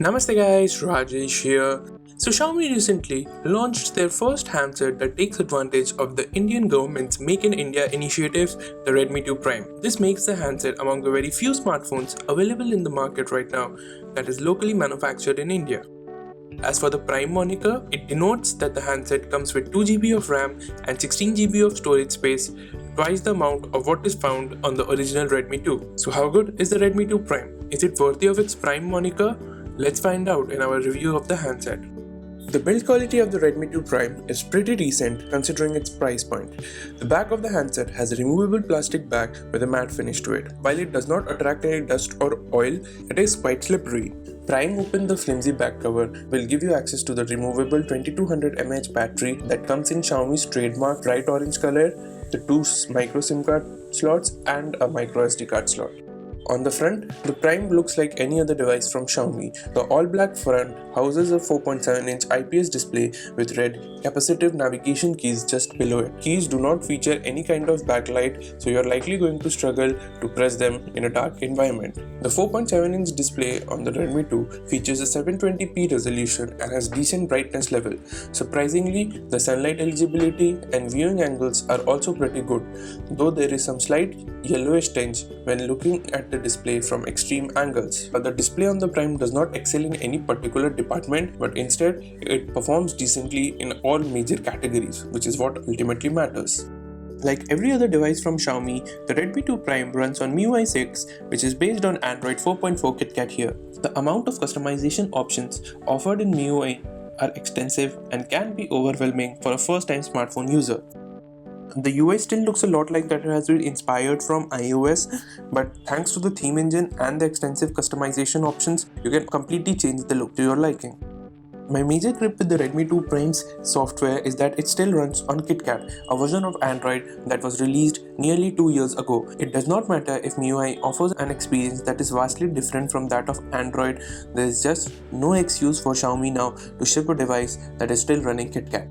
Namaste guys, Rajesh here. So Xiaomi recently launched their first handset that takes advantage of the Indian government's Make in India initiative, the Redmi 2 Prime. This makes the handset among the very few smartphones available in the market right now that is locally manufactured in India. As for the Prime moniker, it denotes that the handset comes with 2 GB of RAM and 16 GB of storage space, twice the amount of what is found on the original Redmi 2. So how good is the Redmi 2 Prime? Is it worthy of its Prime moniker? Let's find out in our review of the handset. The build quality of the Redmi 2 Prime is pretty decent considering its price point. The back of the handset has a removable plastic bag with a matte finish to it. While it does not attract any dust or oil, it is quite slippery. Prying open the flimsy back cover will give you access to the removable 2200 mAh battery that comes in Xiaomi's trademark bright orange color, the two micro SIM card slots and a micro SD card slot. On the front, the Prime looks like any other device from Xiaomi. The all-black front houses a 4.7-inch IPS display with red capacitive navigation keys just below it. Keys do not feature any kind of backlight, so you're likely going to struggle to press them in a dark environment. The 4.7-inch display on the Redmi 2 features a 720p resolution and has decent brightness level. Surprisingly, the sunlight eligibility and viewing angles are also pretty good, though there is some slight yellowish tinge when looking at the display from extreme angles. The display on the Prime does not excel in any particular department, but instead it performs decently in all major categories, which is what ultimately matters. Like every other device from Xiaomi, the Redmi 2 Prime runs on MIUI 6, which is based on Android 4.4 KitKat here. The amount of customization options offered in MIUI are extensive and can be overwhelming for a first-time smartphone user. The UI still looks a lot like that it has been inspired from iOS, but thanks to the theme engine and the extensive customization options, you can completely change the look to your liking. My major grip with the Redmi 2 Prime's software is that it still runs on KitKat, a version of Android that was released nearly 2 years ago. It does not matter if MIUI offers an experience that is vastly different from that of Android, there is just no excuse for Xiaomi now to ship a device that is still running KitKat.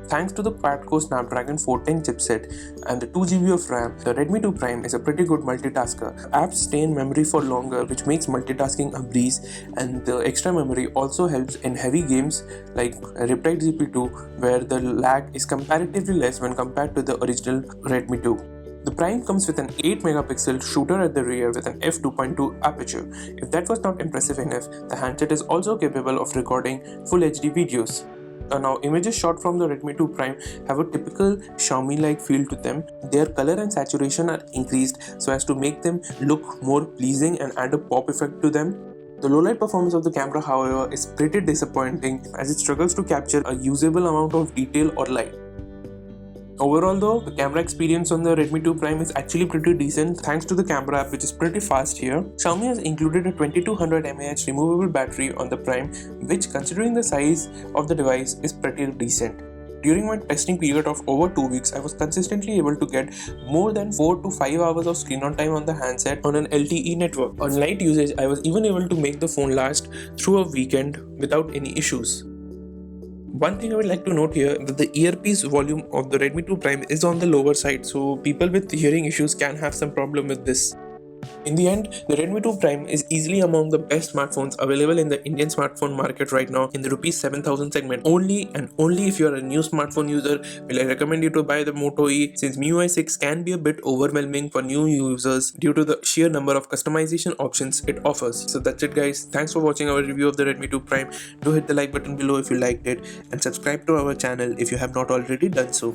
Thanks to the quad-core Snapdragon 410 chipset and the 2 GB of RAM, the Redmi 2 Prime is a pretty good multitasker. Apps stay in memory for longer, which makes multitasking a breeze, and the extra memory also helps in heavy games like Riptide GP2, where the lag is comparatively less when compared to the original Redmi 2. The Prime comes with an 8-megapixel shooter at the rear with an f2.2 aperture. If that was not impressive enough, the handset is also capable of recording Full HD videos. Now, images shot from the Redmi 2 Prime have a typical Xiaomi-like feel to them. Their color and saturation are increased so as to make them look more pleasing and add a pop effect to them. The low-light performance of the camera, however, is pretty disappointing as it struggles to capture a usable amount of detail or light. Overall though, the camera experience on the Redmi 2 Prime is actually pretty decent thanks to the camera app, which is pretty fast here. Xiaomi has included a 2200 mAh removable battery on the Prime, which considering the size of the device is pretty decent. During my testing period of over 2 weeks, I was consistently able to get more than 4 to 5 hours of screen on time on the handset on an LTE network. On light usage, I was even able to make the phone last through a weekend without any issues. One thing I would like to note here that the earpiece volume of the Redmi 2 Prime is on the lower side, so people with hearing issues can have some problem with this. In the end, the Redmi 2 Prime is easily among the best smartphones available in the Indian smartphone market right now in the Rs 7,000 segment. Only and only if you are a new smartphone user will I recommend you to buy the Moto E, since MIUI 6 can be a bit overwhelming for new users due to the sheer number of customization options it offers. So that's it guys, thanks for watching our review of the Redmi 2 Prime. Do hit the like button below if you liked it and subscribe to our channel if you have not already done so.